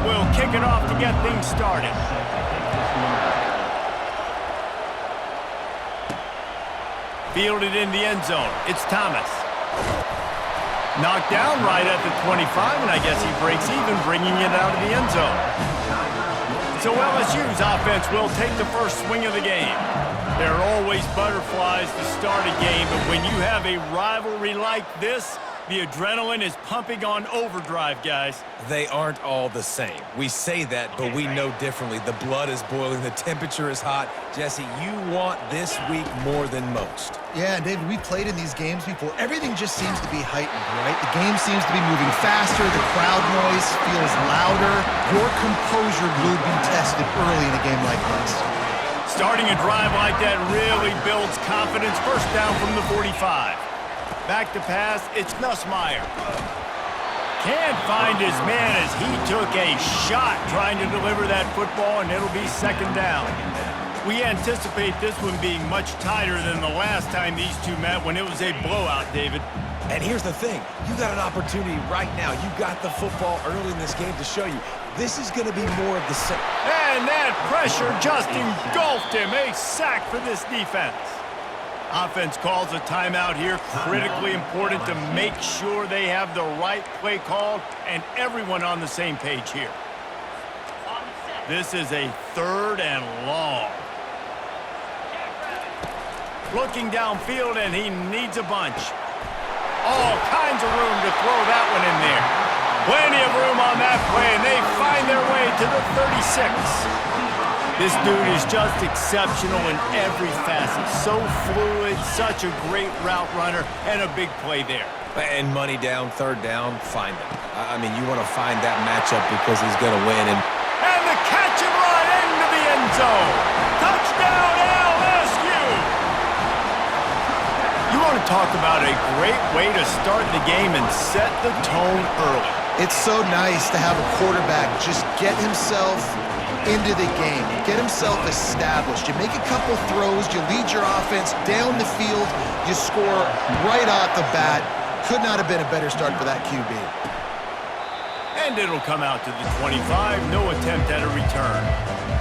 will kick it off to get things started. Fielded in the end zone. It's Thomas. Knocked down right at the 25, and I guess he breaks even, bringing it out of the end zone. So LSU's offense will take the first swing of the game. There are always butterflies to start a game, but when you have a rivalry like this, the adrenaline is pumping on overdrive, guys. They aren't all the same. We say that, but we know differently. The blood is boiling. The temperature is hot. Jesse, you want this week more than most. Yeah, and David, we've played in these games before. Everything just seems to be heightened, right? The game seems to be moving faster. The crowd noise feels louder. Your composure will be tested early in a game like this. Starting a drive like that really builds confidence. First down from the 45. Back to pass, it's Nussmeier. Can't find his man as he took a shot trying to deliver that football, and it'll be second down. We anticipate this one being much tighter than the last time these two met when it was a blowout, David. And here's the thing. You got an opportunity right now. You got the football early in this game to show you. This is going to be more of the same. And that pressure just engulfed him. A sack for this defense. Offense calls a timeout here. Critically important to make sure they have the right play called and everyone on the same page here. This is a third and long. Looking downfield, and he needs a bunch. All kinds of room to throw that one in there. Plenty of room on that play, and they find their way to the 36. This dude is just exceptional in every facet. So fluid, such a great route runner, and a big play there. And money down, third down, find him. I mean, you want to find that matchup because he's going to win. And the catch and run into the end zone. Touchdown, LSU! You want to talk about a great way to start the game and set the tone early. It's so nice to have a quarterback just get himself into the game, get himself established. You make a couple throws, you lead your offense down the field, you score right off the bat. Could not have been a better start for that QB. And it'll come out to the 25, no attempt at a return.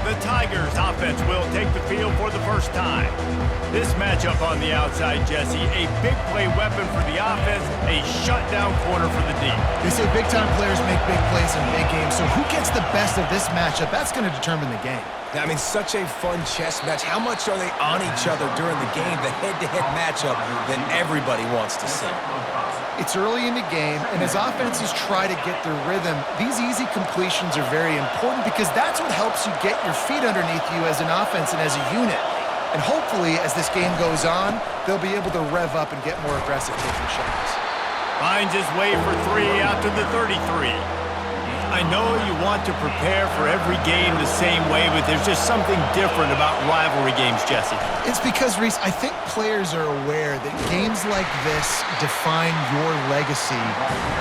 The Tigers offense will take the field for the first time. This matchup on the outside, Jesse, a big play weapon for the offense, a shutdown corner for the D. They say big-time players make big plays in big games, so who gets the best of this matchup? That's going to determine the game. I mean, such a fun chess match. How much are they on each other during the game, the head-to-head matchup that everybody wants to see? It's early in the game, and as offenses try to get their rhythm, these easy completions are very important because that's what helps you get your feet underneath you as an offense and as a unit. And hopefully, as this game goes on, they'll be able to rev up and get more aggressive taking shots. Finds his way for three out to the 33. I know you want to prepare for every game the same way, but there's just something different about rivalry games, Jesse. It's because, Reese, I think players are aware that games like this define your legacy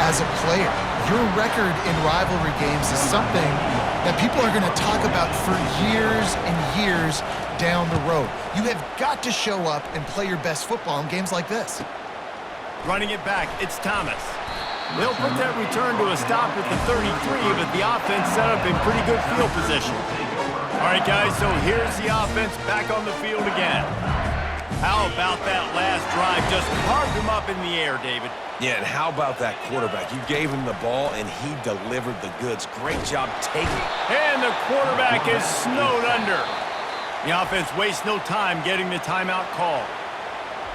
as a player. Your record in rivalry games is something that people are going to talk about for years and years down the road. You have got to show up and play your best football in games like this. Running it back, it's Thomas. They'll put that return to a stop at the 33, but the offense set up in pretty good field position. All right, guys, so here's the offense back on the field again. How about that last drive? Just carved him up in the air, David. Yeah, and how about that quarterback? You gave him the ball, and he delivered the goods. Great job taking it. And the quarterback is snowed under. The offense wastes no time getting the timeout call.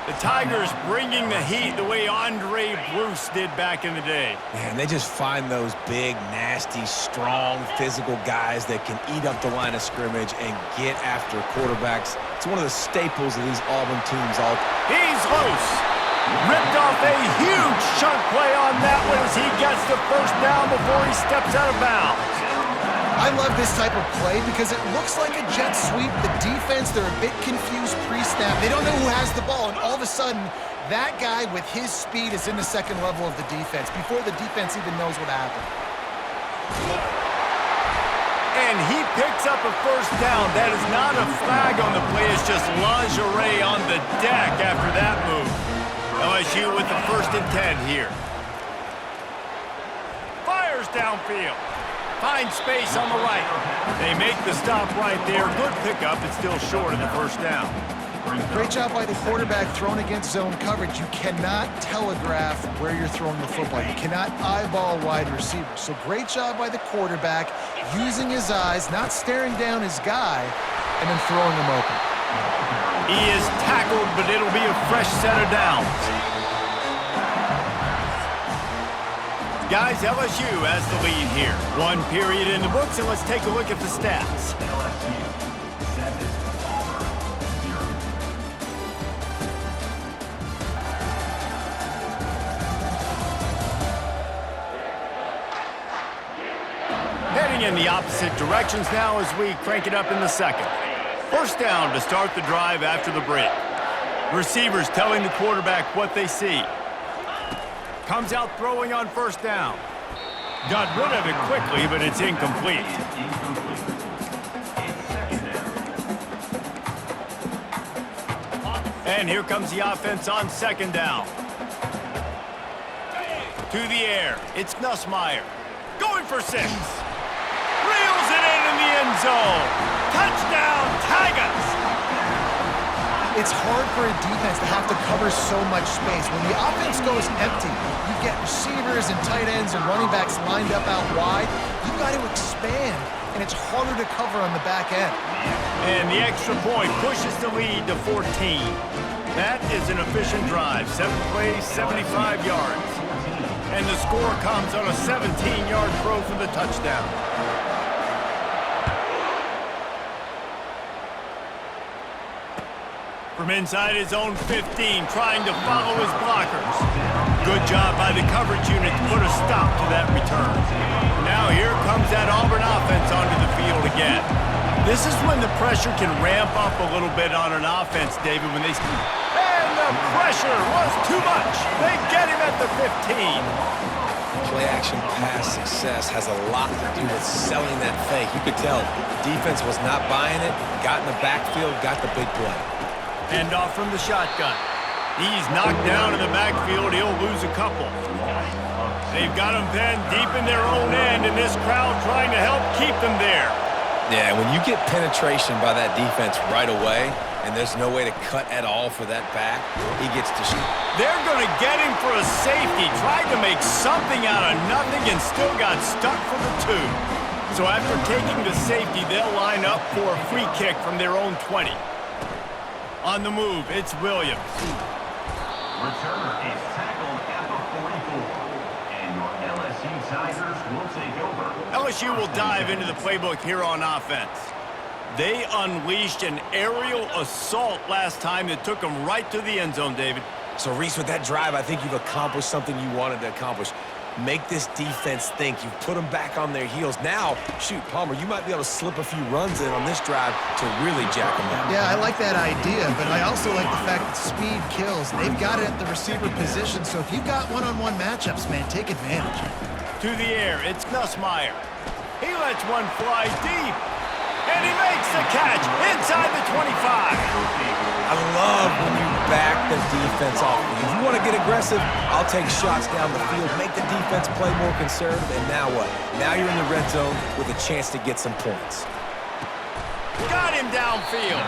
The Tigers bringing the heat the way Andre Bruce did back in the day. Man, they just find those big, nasty, strong, physical guys that can eat up the line of scrimmage and get after quarterbacks. It's one of the staples of these Auburn teams. He's loose. Ripped off a huge chunk play on that one as he gets the first down before he steps out of bounds. I love this type of play because it looks like a jet sweep. The defense, they're a bit confused pre-snap. They don't know who has the ball, and all of a sudden, that guy with his speed is in the second level of the defense before the defense even knows what happened. And he picks up a first down. That is not a flag on the play. It's just lingerie on the deck after that move. LSU with the 1st and 10 here. Fires downfield. Finds space on the right. They make the stop right there. Good pickup. It's still short of the first down. Great job by the quarterback throwing against zone coverage. You cannot telegraph where you're throwing the football. You cannot eyeball wide receivers. So great job by the quarterback using his eyes, not staring down his guy, and then throwing him open. He is tackled, but it'll be a fresh set of downs. Guys, LSU has the lead here. 1 period in the books, and let's take a look at the stats. Heading in the opposite directions now as we crank it up in the second. First down to start the drive after the break. Receivers telling the quarterback what they see. Comes out throwing on first down. Got rid of it quickly, but it's incomplete. And here comes the offense on second down. To the air, it's Nussmeier. Going for 6. Reels it in the end zone. Touchdown, Tigers! It's hard for a defense to have to cover so much space. When the offense goes empty, you get receivers and tight ends and running backs lined up out wide. You've got to expand, and it's harder to cover on the back end. And the extra point pushes the lead to 14. That is an efficient drive. 7 plays, 75 yards. And the score comes on a 17-yard throw for the touchdown. From inside his own 15, trying to follow his blockers. Good job by the coverage unit to put a stop to that return. Now here comes that Auburn offense onto the field again. This is when the pressure can ramp up a little bit on an offense, David, when they... And the pressure was too much. They get him at the 15. Play-action pass success has a lot to do with selling that fake. You could tell defense was not buying it, got in the backfield, got the big play. Hand off from the shotgun. He's knocked down in the backfield. He'll lose a couple. They've got him penned deep in their own end, and this crowd trying to help keep them there. Yeah, when you get penetration by that defense right away, and there's no way to cut at all for that back, he gets to shoot. They're going to get him for a safety. Tried to make something out of nothing and still got stuck for the 2. So after taking the safety, they'll line up for a free kick from their own 20. On the move, it's Williams. Returner is tackled at the 44. And your LSU Tigers will take over. LSU will dive into the playbook here on offense. They unleashed an aerial assault last time that took them right to the end zone, David. So, Reese, with that drive, I think you've accomplished something you wanted to accomplish. Make this defense think. You've put them back on their heels. Now, shoot, Palmer, you might be able to slip a few runs in on this drive to really jack them down. Yeah, I like that idea, but I also like the fact that speed kills. They've got it at the receiver position, so if you've got one-on-one matchups, man, take advantage. To the air, it's Nussmeier. He lets one fly deep, and he makes the catch inside the 25. I love when you back the defense off. If you want to get aggressive, I'll take shots down the field, make the defense play more conservative, and now what? Now you're in the red zone with a chance to get some points. Got him downfield.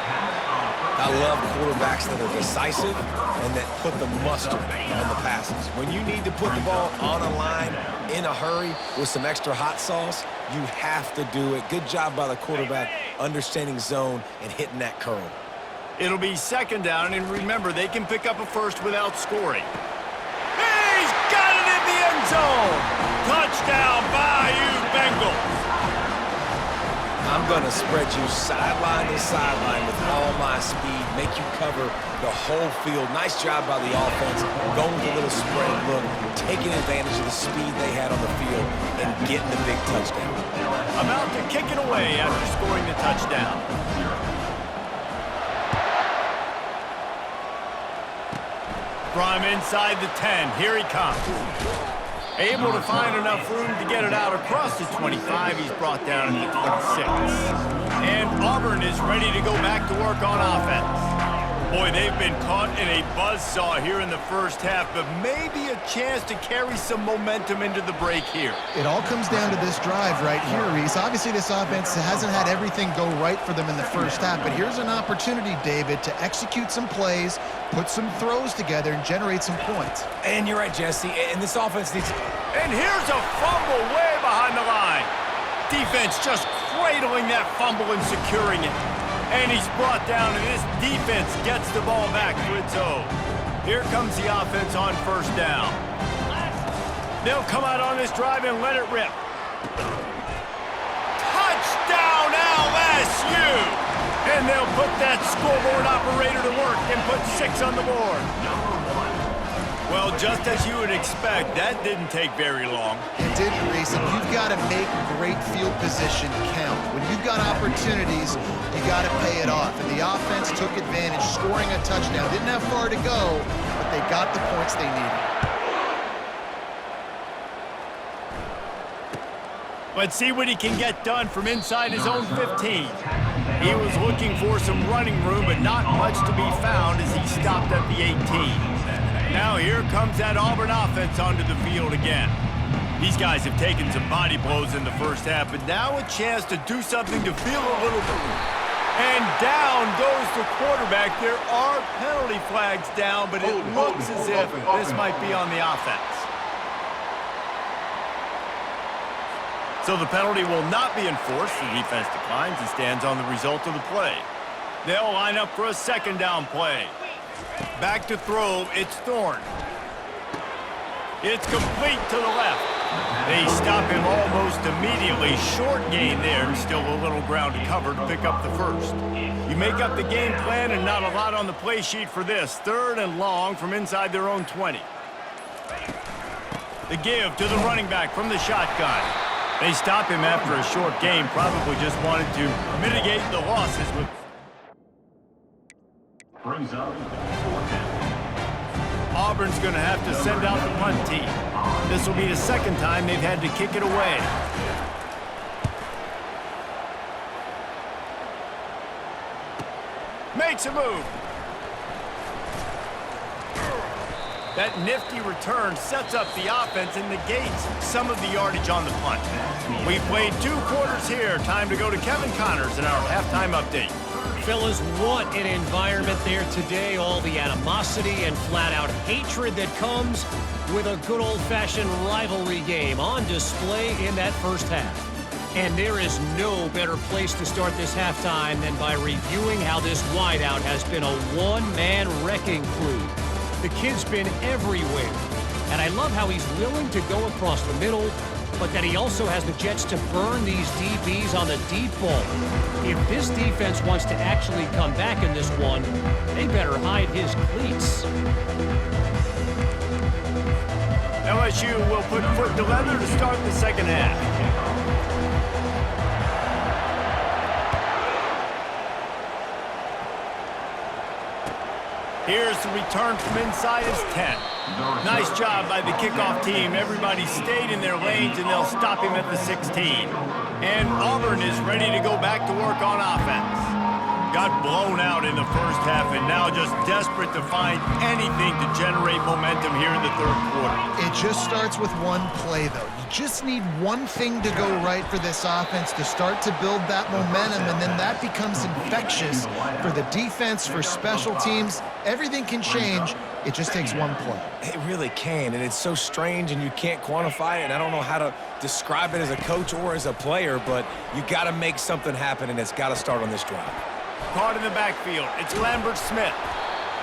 I love quarterbacks that are decisive and that put the mustard on the passes. When you need to put the ball on a line in a hurry with some extra hot sauce, you have to do it. Good job by the quarterback understanding zone and hitting that curl. It'll be second down, and remember, they can pick up a first without scoring. He's got it in the end zone! Touchdown, Bayou Bengals! I'm going to spread you sideline to sideline with all my speed, make you cover the whole field. Nice job by the offense, going with a little spread look, taking advantage of the speed they had on the field, and getting the big touchdown. About to kick it away after scoring the touchdown. From inside the 10, here he comes. Able to find enough room to get it out across the 25. He's brought down at the 26. And Auburn is ready to go back to work on offense. Boy, they've been caught in a buzzsaw here in the first half, but maybe a chance to carry some momentum into the break here. It all comes down to this drive right here, Reese. Obviously, this offense hasn't had everything go right for them in the first half, but here's an opportunity, David, to execute some plays, put some throws together, and generate some points. And you're right, Jesse, and this offense needs... And here's a fumble way behind the line. Defense just cradling that fumble and securing it. And he's brought down, and this defense gets the ball back to its own. Here comes the offense on first down. They'll come out on this drive and let it rip. Touchdown, LSU! And they'll put that scoreboard operator to work and put 6 on the board. Well, just as you would expect, that didn't take very long. It didn't, Reese, and you've got to make great field position count. When you've got opportunities, you got to pay it off. And the offense took advantage, scoring a touchdown. Didn't have far to go, but they got the points they needed. Let's see what he can get done from inside his own 15. He was looking for some running room, but not much to be found as he stopped at the 18. Now here comes that Auburn offense onto the field again. These guys have taken some body blows in the first half, but now a chance to do something to feel a little bit. And down goes the quarterback. There are penalty flags down, but it looks as if this might be on the offense. So the penalty will not be enforced. The defense declines and stands on the result of the play. They'll line up for a second down play. Back to throw, it's Thorne. It's complete to the left. They stop him almost immediately. Short gain there, still a little ground to cover to pick up the first. You make up the game plan and not a lot on the play sheet for this. 3rd and long from inside their own 20. The give to the running back from the shotgun. They stop him after a short game, probably just wanted to mitigate the losses with... Brings up 4th down. Auburn's going to have to send out the punt team. This will be the second time they've had to kick it away. Makes a move. That nifty return sets up the offense and negates some of the yardage on the punt. We've played 2 quarters here. Time to go to Kevin Connors in our halftime update. Fellas, what an environment there today. All the animosity and flat-out hatred that comes with a good old-fashioned rivalry game on display in that first half. And there is no better place to start this halftime than by reviewing how this wideout has been a one-man wrecking crew. The kid's been everywhere, and I love how he's willing to go across the middle, but that he also has the jets to burn these DBs on the deep ball. If this defense wants to actually come back in this one, they better hide his cleats. LSU will put foot to leather to start the second half. Here's the return from inside his 10. Nice job by the kickoff team. Everybody stayed in their lanes, and they'll stop him at the 16. And Auburn is ready to go back to work on offense. Got blown out in the first half, and now just desperate to find anything to generate momentum here in the 3rd quarter. It just starts with one play, though. You just need one thing to go right for this offense to start to build that momentum, and then that becomes infectious for the defense, for special teams. Everything can change. It just takes one play. It really can, and it's so strange, and you can't quantify it, and I don't know how to describe it as a coach or as a player, but you got to make something happen, and it's got to start on this drive. Caught in the backfield. It's Lambert Smith.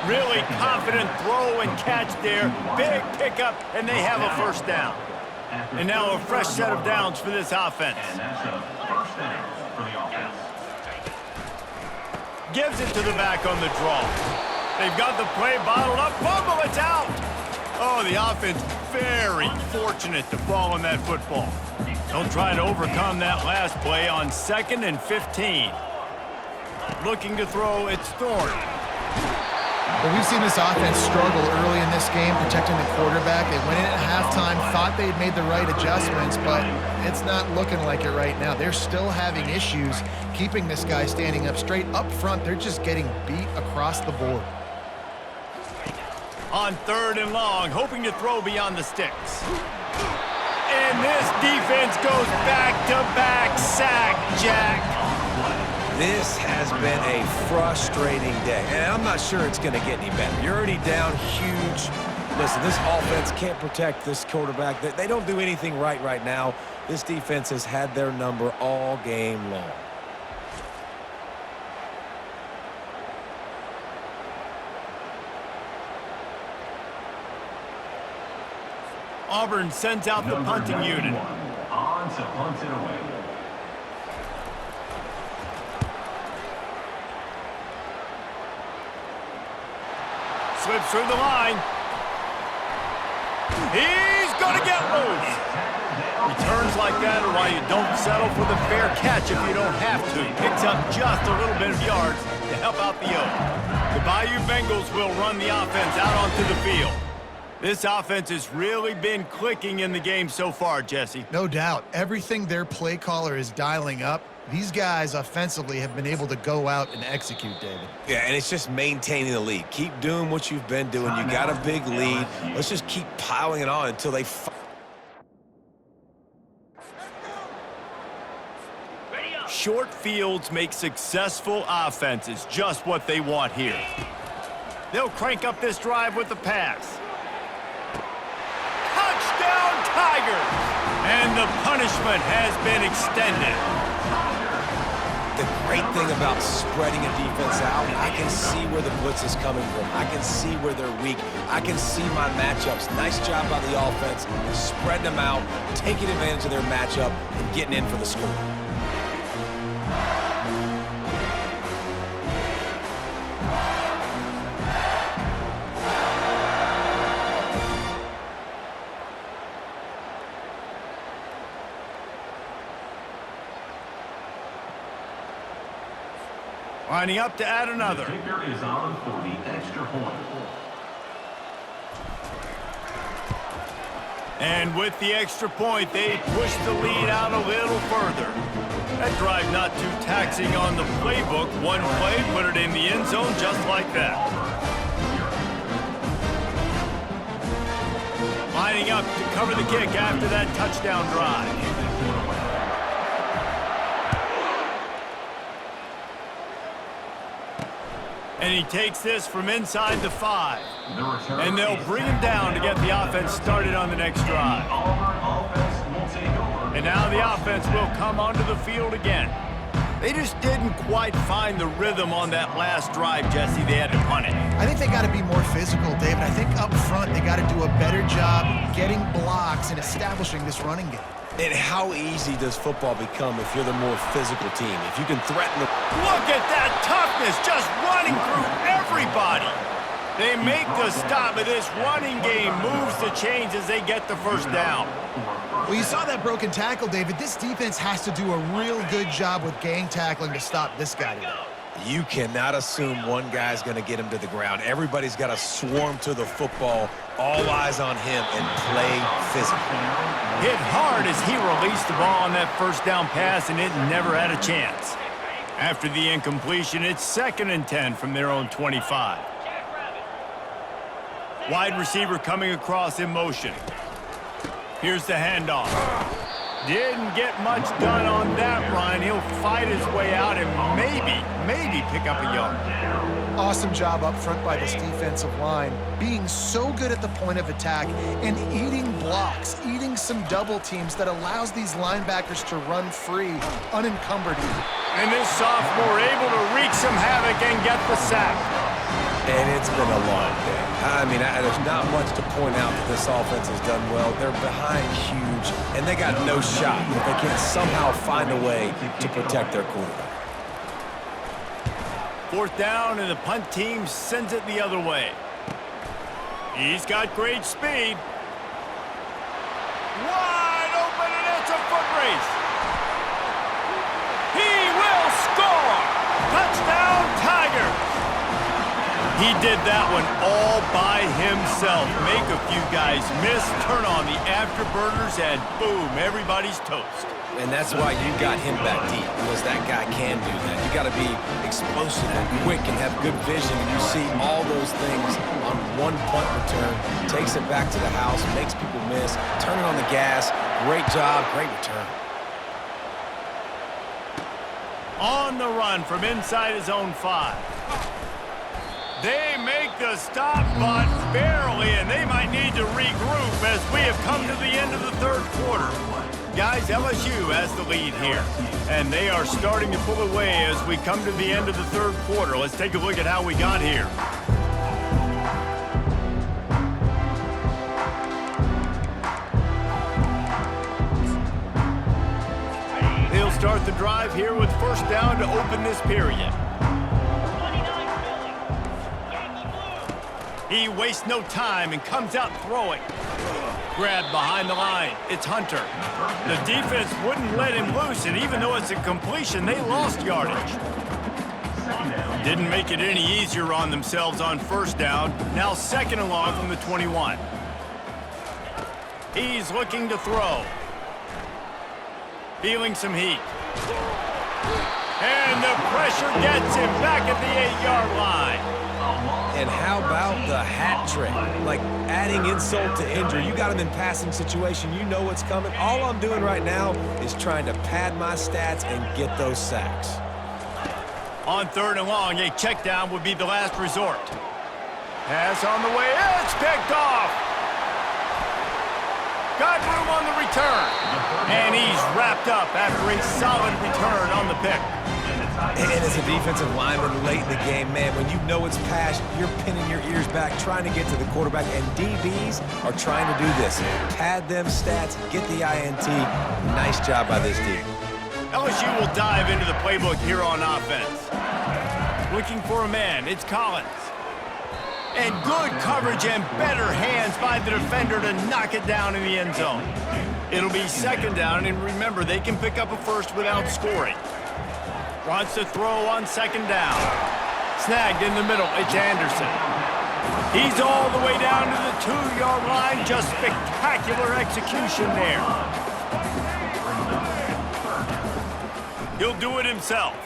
Really confident throw and catch there. Big pickup, and they have a first down. And now a fresh set of downs for this offense. And that's a 1st down for the offense. Gives it to the back on the draw. They've got the play bottled up. Fumble, it's out. Oh, the offense very fortunate to fall on that football. They'll try to overcome that last play on 2nd and 15. Looking to throw, it's Thorne. Well, we've seen this offense struggle early in this game, protecting the quarterback. They went in at halftime, thought they'd made the right adjustments, but it's not looking like it right now. They're still having issues keeping this guy standing up straight. Up front, they're just getting beat across the board. On 3rd and long, hoping to throw beyond the sticks. And this defense goes back-to-back sack, Jack. This has been a frustrating day, and I'm not sure it's going to get any better. You're already down huge. Listen, this offense can't protect this quarterback. They don't do anything right now. This defense has had their number all game long. Auburn sends out the punting unit. On to punt it away. Slips through the line. He's going to get loose. Returns like that are why you don't settle for the fair catch if you don't have to. Picks up just a little bit of yards to help out the Oak. The Bayou Bengals will run the offense out onto the field. This offense has really been clicking in the game so far, Jesse. No doubt. Everything their play caller is dialing up, these guys offensively have been able to go out and execute, David. Yeah, and it's just maintaining the lead. Keep doing what you've been doing. You got a big lead. Let's just keep piling it on until they... Short fields make successful offenses just what they want here. They'll crank up this drive with the pass. Touchdown, Tigers! And the punishment has been extended. The great thing about spreading a defense out, I can see where the blitz is coming from. I can see where they're weak. I can see my matchups. Nice job by the offense, spreading them out, taking advantage of their matchup, and getting in for the score. Lining up to add another. The kicker is on for the extra point. And with the extra point, they push the lead out a little further. That drive not too taxing on the playbook. One play, put it in the end zone just like that. Lining up to cover the kick after that touchdown drive. And he takes this from inside the 5. And they'll bring him down to get the offense started on the next drive. And now the offense will come onto the field again. They just didn't quite find the rhythm on that last drive, Jesse. They had to punt it. I think they got to be more physical, David. I think up front they got to do a better job getting blocks and establishing this running game. And how easy does football become if you're the more physical team? If you can threaten the... Look at that toughness just running through everybody. They make the stop, but this running game moves the chains as they get the first down. Well, you saw that broken tackle, David. This defense has to do a real good job with gang tackling to stop this guy today. You cannot assume one guy's going to get him to the ground. Everybody's got to swarm to the football, all eyes on him, and play physical. Hit hard as he released the ball on that first down pass, and it never had a chance. After the incompletion, it's 2nd and 10 from their own 25. Wide receiver coming across in motion. Here's the handoff. Didn't get much done on that run. He'll fight his way out and maybe pick up a yard. Awesome job up front by this defensive line, being so good at the point of attack and eating blocks, eating some double teams that allows these linebackers to run free, unencumbered. And this sophomore able to wreak some havoc and get the sack. And it's been a long day. I mean, there's not much to point out that this offense has done well. They're behind huge, and they got no shot if they can't somehow find a way to protect their quarterback. 4th down, and the punt team sends it the other way. He's got great speed. Wide open, and it's a foot race. He will score! Touchdown, Tigers! He did that one all by himself. Make a few guys miss, turn on the afterburners, and boom, everybody's toast. And that's why you got him back deep, because that guy can do that. You got to be explosive and quick and have good vision. And you see all those things on one punt return. Takes it back to the house, makes people miss, turning on the gas. Great job, great return. On the run from inside his own 5. They make the stop, but barely, and they might need to regroup as we have come to the end of the third quarter. Guys, LSU has the lead here, and they are starting to pull away as we come to the end of the third quarter. Let's take a look at how we got here. They'll start the drive here with first down to open this period. He wastes no time and comes out throwing. Grabbed behind the line. It's Hunter. The defense wouldn't let him loose, and even though it's a completion, they lost yardage. Didn't make it any easier on themselves on first down. Now second and long from the 21. He's looking to throw. Feeling some heat. And the pressure gets him back at the 8-yard line. And how about the hat trick? Like adding insult to injury. You got him in passing situation. You know what's coming. All I'm doing right now is trying to pad my stats and get those sacks. On third and long, a check down would be the last resort. Pass on the way. It's picked off. Got room on the return. And he's wrapped up after a solid return on the pick. And as a defensive lineman late in the game, man, when you know it's passed, you're pinning your ears back, trying to get to the quarterback, and DBs are trying to do this. Pad them stats, get the INT. Nice job by this D. LSU will dive into the playbook here on offense. Looking for a man, it's Collins. And good coverage and better hands by the defender to knock it down in the end zone. It'll be second down, and remember, they can pick up a first without scoring. Wants to throw on second down. Snagged in the middle. It's Anderson. He's all the way down to the 2-yard line. Just spectacular execution there. He'll do it himself.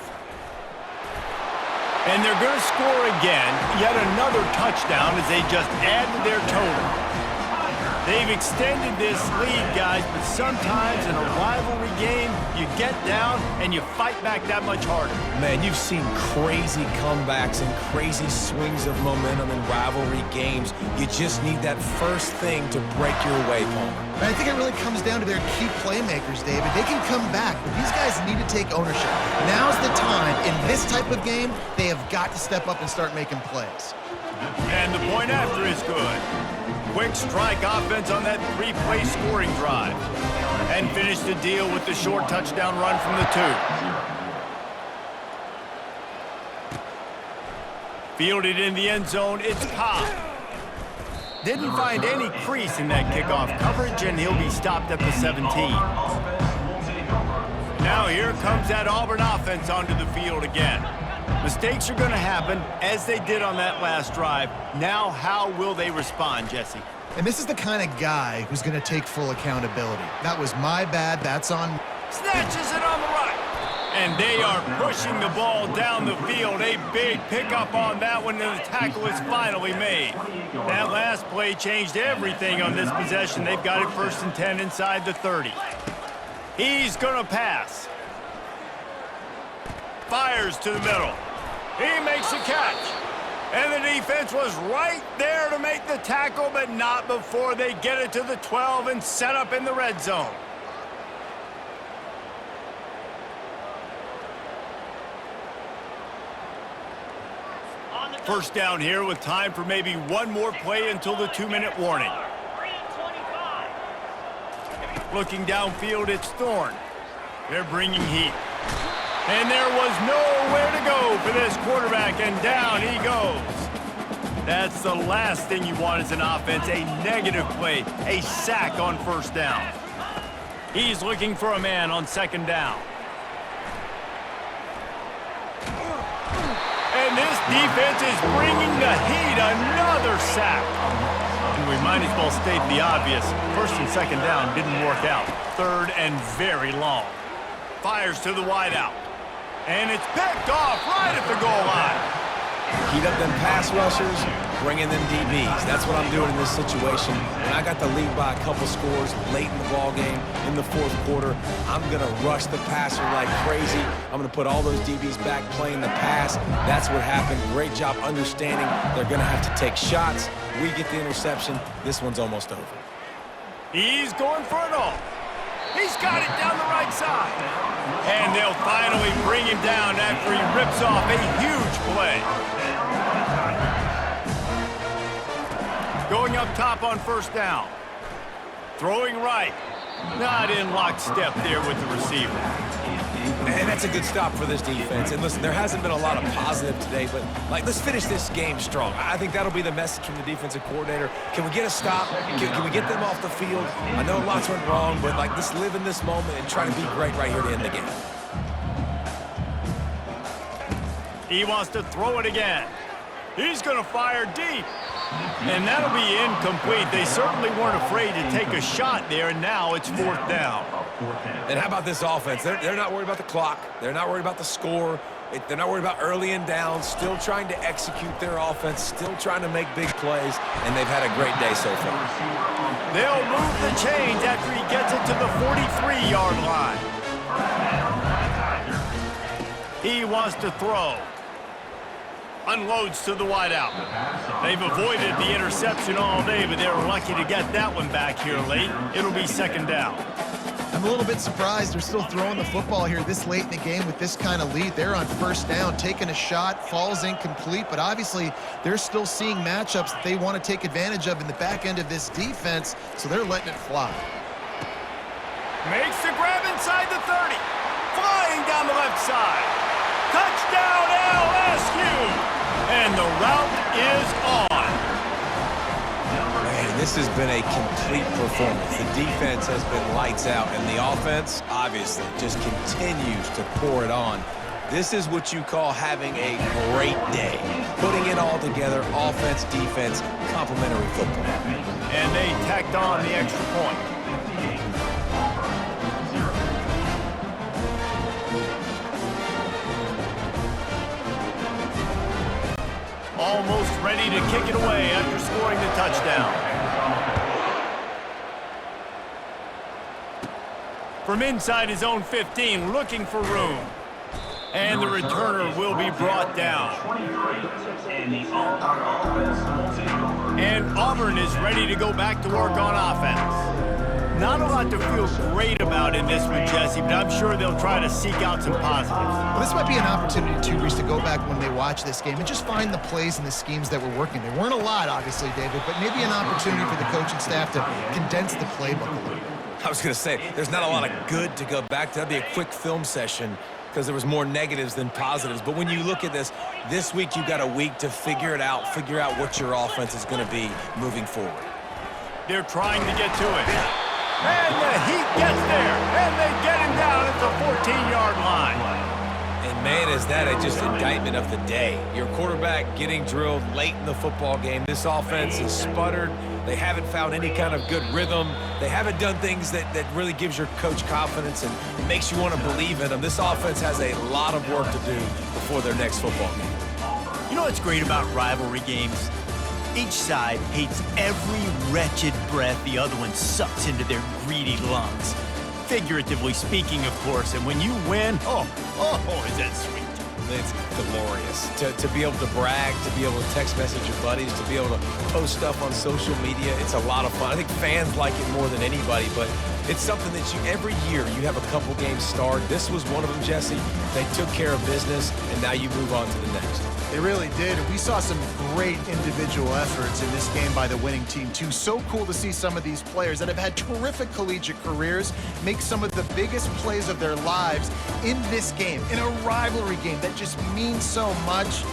And they're going to score again. Yet another touchdown as they just add to their total. They've extended this lead, guys, but sometimes in a rivalry game, you get down and you fight back that much harder. Man, you've seen crazy comebacks and crazy swings of momentum in rivalry games. You just need that first thing to break your way, Palmer. And I think it really comes down to their key playmakers, David. They can come back, but these guys need to take ownership. Now's the time. In this type of game, they have got to step up and start making plays. And the point after is good. Quick strike offense on that 3-play scoring drive. And finish the deal with the short touchdown run from the 2. Fielded in the end zone, it's Cobb. Didn't find any crease in that kickoff coverage, and he'll be stopped at the 17. Now here comes that Auburn offense onto the field again. Mistakes are going to happen, as they did on that last drive. Now, how will they respond, Jesse? And this is the kind of guy who's going to take full accountability. That was my bad. That's on. Snatches it on the right. And they are pushing the ball down the field. A big pickup on that one, and the tackle is finally made. That last play changed everything on this possession. They've got it first and 10 inside the 30. He's going to pass. Fires to the middle. He makes a catch. And the defense was right there to make the tackle, but not before they get it to the 12 and set up in the red zone. First down here with time for maybe one more play until the 2-minute warning. Looking downfield, it's Thorne. They're bringing heat. And there was nowhere to go for this quarterback, and down he goes. That's the last thing you want as an offense, a negative play, a sack on first down. He's looking for a man on second down. And And this defense is bringing the heat. Another sack. And we might as well state the obvious. First and second down didn't work out. Third and very long. Fires to the wideout. And it's picked off right at the goal line. Heat up them pass rushers, bring in them DBs. That's what I'm doing in this situation. When I got the lead by a couple scores late in the ball game, in the fourth quarter, I'm going to rush the passer like crazy. I'm going to put all those DBs back playing the pass. That's what happened. Great job understanding they're going to have to take shots. We get the interception. This one's almost over. He's going for it all. He's got it down the right side. And they'll finally bring him down after he rips off a huge play. Going up top on first down. Throwing right. Not in lockstep there with the receiver. And that's a good stop for this defense. And listen, there hasn't been a lot of positive today, but let's finish this game strong. I think that'll be the message from the defensive coordinator. Can we get a stop? Can we get them off the field? I know lots went wrong, but let's live in this moment and try to be great right here to end the game. He wants to throw it again. He's going to fire deep. And that'll be incomplete. They certainly weren't afraid to take a shot there, and now it's fourth down. And how about this offense? They're not worried about the clock. They're not worried about the score. They're not worried about early and down. Still trying to execute their offense. Still trying to make big plays. And they've had a great day so far. They'll move the chains after he gets it to the 43-yard line. He wants to throw. Unloads to the wideout. They've avoided the interception all day, but they were lucky to get that one back here late. It'll be second down. I'm a little bit surprised they're still throwing the football here this late in the game with this kind of lead. They're on first down, taking a shot, falls incomplete, but obviously they're still seeing matchups that they want to take advantage of in the back end of this defense, so they're letting it fly. Makes the grab inside the 30. Flying down the left side. Touchdown LSU! And the route is on. Man, this has been a complete performance. The defense has been lights out, and the offense, obviously, just continues to pour it on. This is what you call having a great day. Putting it all together, offense, defense, complementary football. And they tacked on the extra point. Almost ready to kick it away after scoring the touchdown. From inside his own 15, looking for room. And the returner will be brought down. And Auburn is ready to go back to work on offense. Not a lot to feel great about in this one, Jesse, but I'm sure they'll try to seek out some positives. Well, this might be an opportunity, too, Reese, to go back when they watch this game and just find the plays and the schemes that were working. There weren't a lot, obviously, David, but maybe an opportunity for the coaching staff to condense the playbook a little bit. I was going to say, there's not a lot of good to go back to. That'd be a quick film session because there was more negatives than positives. But when you look at this week you got a week to figure it out, figure out what your offense is going to be moving forward. They're trying to get to it. And the Heat gets there, and they get him down at the 14-yard line. And man, is that just indictment of the day. Your quarterback getting drilled late in the football game. This offense is sputtered. They haven't found any kind of good rhythm. They haven't done things that really gives your coach confidence and makes you want to believe in them. This offense has a lot of work to do before their next football game. You know what's great about rivalry games? Each side hates every wretched breath the other one sucks into their greedy lungs. Figuratively speaking, of course, and when you win, oh, is that sweet. It's glorious. To be able to brag, to be able to text message your buddies, to be able to post stuff on social media, it's a lot of fun. I think fans like it more than anybody, but it's something that every year you have a couple games start. This was one of them, Jesse. They took care of business, and now you move on to the next. They really did. We saw some great individual efforts in this game by the winning team, too. So cool to see some of these players that have had terrific collegiate careers make some of the biggest plays of their lives in this game, in a rivalry game that just means so much.